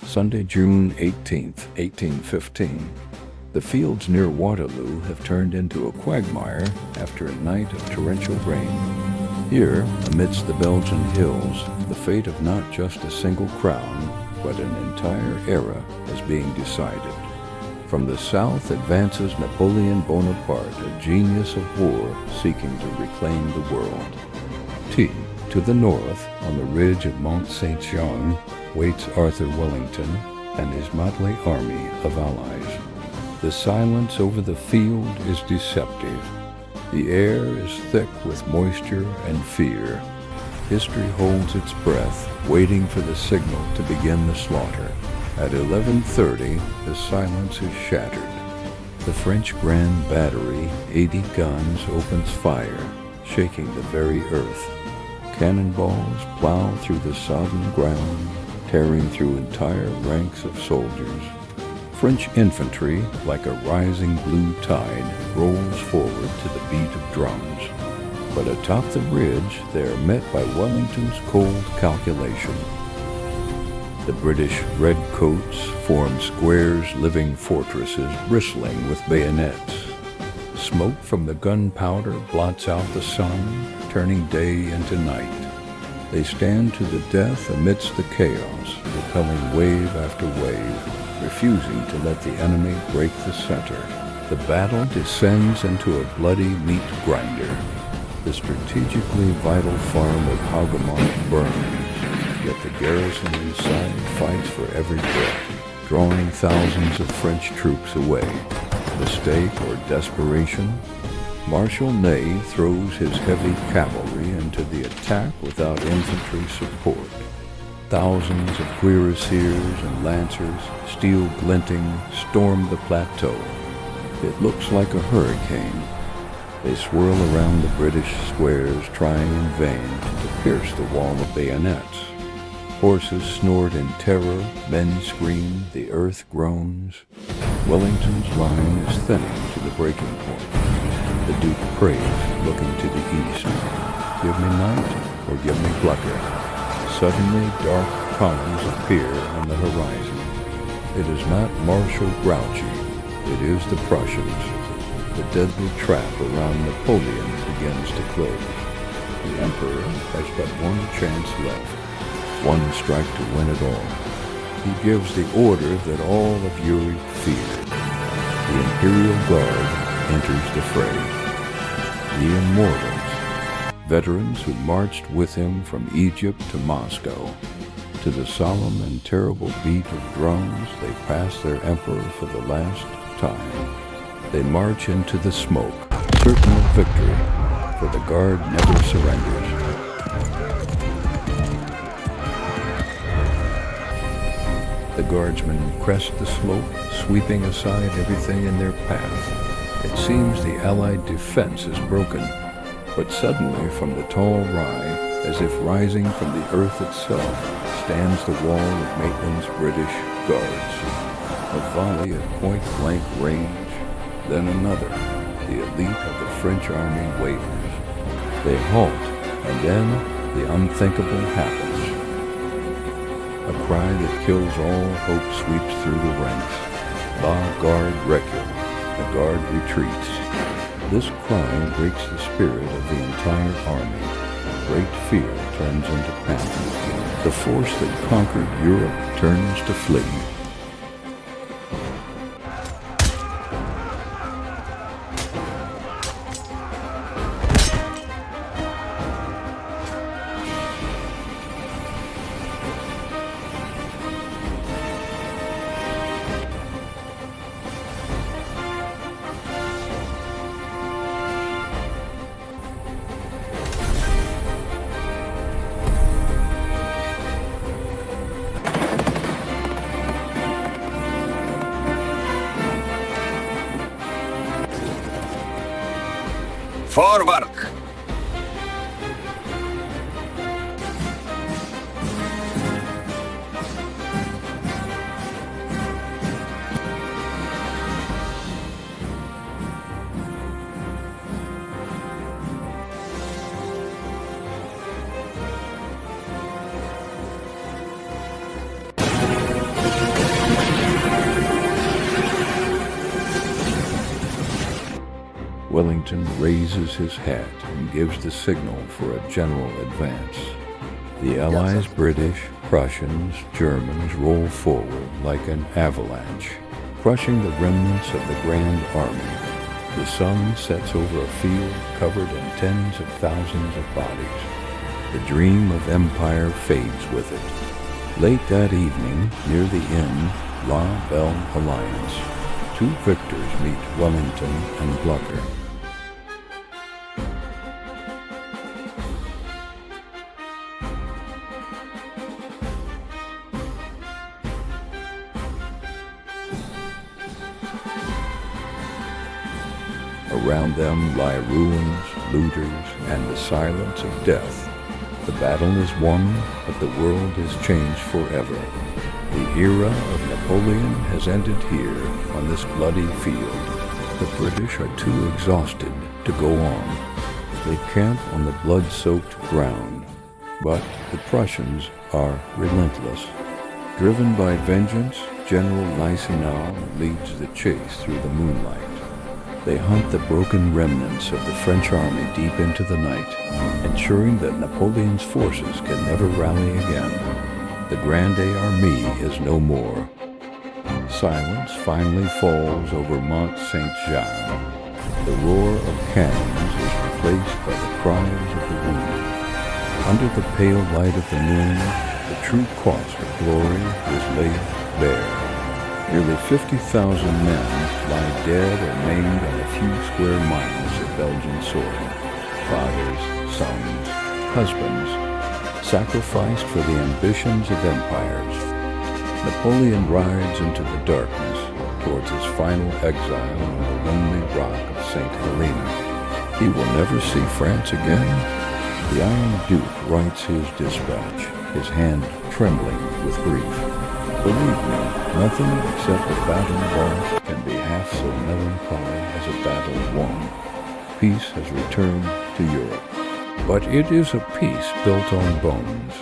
Sunday, June 18th, 1815. The fields near Waterloo have turned into a quagmire after a night of torrential rain. Here, amidst the Belgian hills, the fate of not just a single crown, but an entire era is being decided. From the south advances Napoleon Bonaparte, a genius of war seeking to reclaim the world. To the north, on the ridge of Mont Saint-Jean, waits Arthur Wellington and his motley army of allies. The silence over the field is deceptive. The air is thick with moisture and fear. History holds its breath, waiting for the signal to begin the slaughter. At 11:30, the silence is shattered. The French Grand Battery, 80 guns, opens fire, shaking the very earth. Cannonballs plow through the sodden ground, tearing through entire ranks of soldiers. French infantry, like a rising blue tide, rolls forward to the beat of drums. But atop the ridge, they are met by Wellington's cold calculation. The British redcoats form squares, living fortresses bristling with bayonets. Smoke from the gunpowder blots out the sun, turning day into night. They stand to the death amidst the chaos, repelling wave after wave, refusing to let the enemy break the center. The battle descends into a bloody meat grinder. The strategically vital farm of Hougoumont burns, yet the garrison inside fights for every breath, drawing thousands of French troops away. Mistake or desperation? Marshal Ney throws his heavy cavalry into the attack without infantry support. Thousands of cuirassiers and lancers, steel glinting, storm the plateau. It looks like a hurricane. They swirl around the British squares, trying in vain to pierce the wall of bayonets. Horses snort in terror, men scream, the earth groans. Wellington's line is thinning to the breaking point. The Duke prays, looking to the east. Give me night, or give me plucker. Suddenly, dark columns appear on the horizon. It is not Marshal Grouchy. It is the Prussians. The deadly trap around Napoleon begins to close. The Emperor has but one chance left. One strike to win it all. He gives the order that all of Europe feared. The Imperial Guard enters the fray. The Immortals, veterans who marched with him from Egypt to Moscow. To the solemn and terrible beat of drums, they pass their emperor for the last time. They march into the smoke, certain of victory, for the Guard never surrenders. The Guardsmen crest the slope, sweeping aside everything in their path. It seems the Allied defense is broken, but suddenly from the tall rye, as if rising from the earth itself, stands the wall of Maitland's British Guards. A volley at point-blank range, then another. The elite of the French army wavers. They halt, and then the unthinkable happens. A cry that kills all hope sweeps through the ranks. La Garde recule. The Guard retreats. This cry breaks the spirit of the entire army. Great fear turns into panic. The force that conquered Europe turns to flee. Forward! Wellington raises his hat and gives the signal for a general advance. The Allies, British, Prussians, Germans roll forward like an avalanche, crushing the remnants of the Grand Army. The sun sets over a field covered in tens of thousands of bodies. The dream of empire fades with it. Late that evening, near the inn La Belle Alliance, two victors meet Wellington and Blucher. Around them lie ruins, looters, and the silence of death. The battle is won, but the world is changed forever. The era of Napoleon has ended here on this bloody field. The British are too exhausted to go on. They camp on the blood-soaked ground, but the Prussians are relentless. Driven by vengeance, General Gneisenau leads the chase through the moonlight. They hunt the broken remnants of the French army deep into the night, ensuring that Napoleon's forces can never rally again. The Grande Armée is no more. Silence finally falls over Mont Saint-Jean. The roar of cannons is replaced by the cries of the wounded. Under the pale light of the moon, the true cost of glory is laid bare. Nearly 50,000 men lie dead or maimed on a few square miles of Belgian soil. Fathers, sons, husbands, sacrificed for the ambitions of empires. Napoleon rides into the darkness towards his final exile on the lonely rock of St. Helena. He will never see France again. The Iron Duke writes his dispatch, his hand trembling with grief. Believe me, nothing except a battle lost can be half so melancholy as a battle won. Peace has returned to Europe. But it is a peace built on bones.